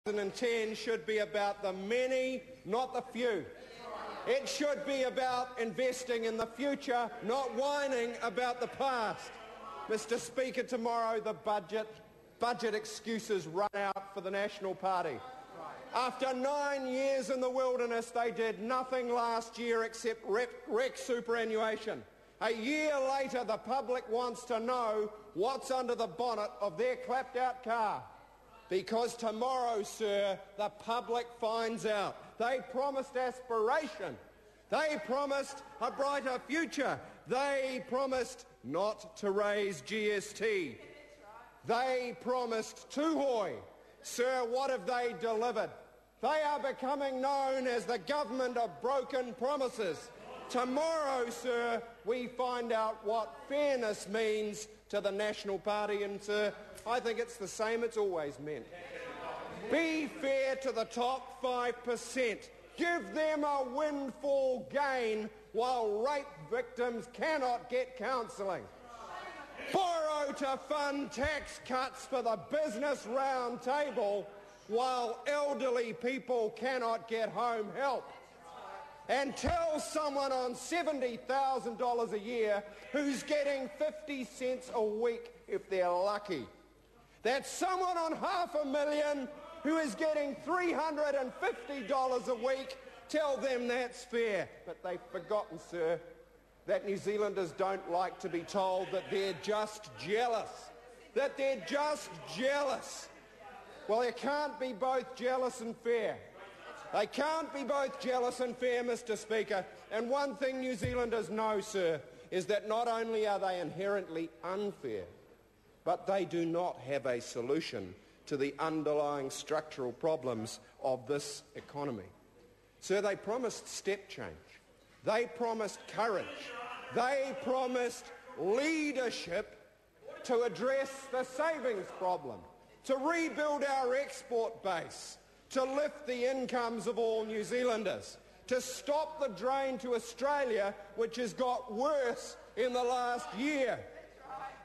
2010 should be about the many, not the few. It should be about investing in the future, not whining about the past. Mr. Speaker, tomorrow the budget excuses run out for the National Party. After 9 years in the wilderness, they did nothing last year except wreck superannuation. A year later, the public wants to know what's under the bonnet of their clapped-out car. Because tomorrow, sir, the public finds out. They promised aspiration. They promised a brighter future. They promised not to raise GST. They promised Tūhoi. Sir, what have they delivered? They are becoming known as the government of broken promises. Tomorrow, sir, we find out what fairness means to the National Party, and, sir, I think it's the same it's always meant. Be fair to the top 5%. Give them a windfall gain while rape victims cannot get counselling. Borrow to fund tax cuts for the business round table while elderly people cannot get home help. And tell someone on $70,000 a year who's getting 50 cents a week if they're lucky, that someone on $500,000 who is getting $350 a week, tell them that's fair. But they've forgotten, sir, that New Zealanders don't like to be told that they're just jealous. That they're just jealous. Well, you can't be both jealous and fair. They can't be both jealous and fair, Mr. Speaker. And one thing New Zealanders know, sir, is that not only are they inherently unfair, but they do not have a solution to the underlying structural problems of this economy. Sir, they promised step change. They promised courage. They promised leadership to address the savings problem, to rebuild our export base, to lift the incomes of all New Zealanders, to stop the drain to Australia, which has got worse in the last year.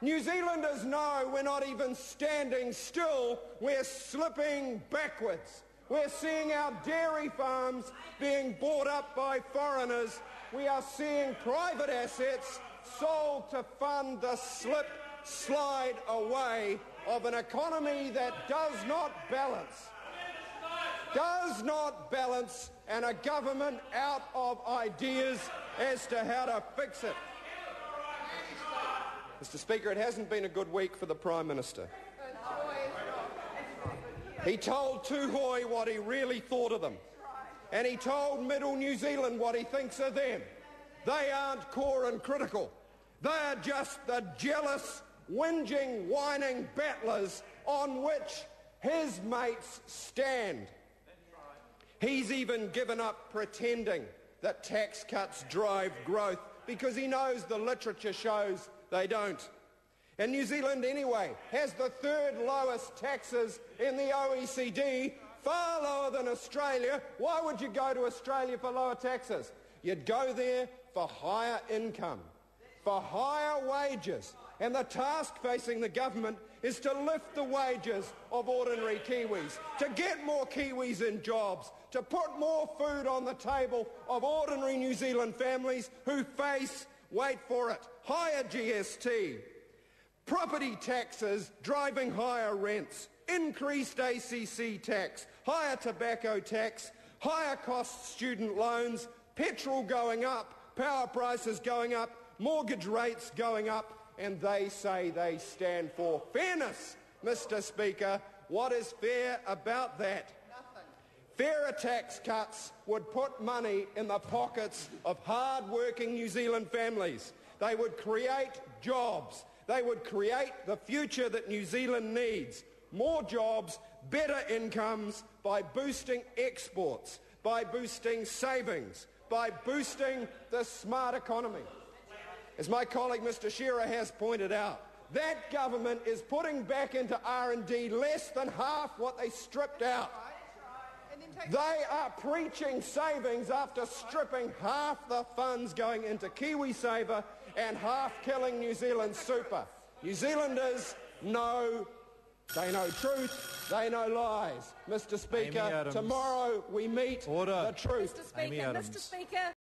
New Zealanders know we're not even standing still, we're slipping backwards. We're seeing our dairy farms being bought up by foreigners. We are seeing private assets sold to fund the slide away of an economy that does not balance, and a government out of ideas as to how to fix it. Mr. Speaker, it hasn't been a good week for the Prime Minister. He told Tūhoi what he really thought of them, and he told Middle New Zealand what he thinks of them. They aren't core and critical. They are just the jealous, whinging, whining battlers on which his mates stand. He's even given up pretending that tax cuts drive growth because he knows the literature shows they don't. And New Zealand, anyway, has the third lowest taxes in the OECD, far lower than Australia. Why would you go to Australia for lower taxes? You'd go there for higher income, for higher wages. And the task facing the government is to lift the wages of ordinary Kiwis, to get more Kiwis in jobs, to put more food on the table of ordinary New Zealand families who face, wait for it, higher GST, property taxes driving higher rents, increased ACC tax, higher tobacco tax, higher cost student loans, petrol going up, power prices going up, mortgage rates going up, and they say they stand for fairness. Mr. Speaker, what is fair about that? Nothing. Fairer tax cuts would put money in the pockets of hard-working New Zealand families. They would create jobs. They would create the future that New Zealand needs. More jobs, better incomes by boosting exports, by boosting savings, by boosting the smart economy. As my colleague Mr. Shearer has pointed out, that government is putting back into R&D less than half what they stripped out. They are preaching savings after stripping half the funds going into KiwiSaver and half killing New Zealand super. New Zealanders know They know truth, they know lies. Mr. Speaker, tomorrow we meet the truth. Mr. Speaker,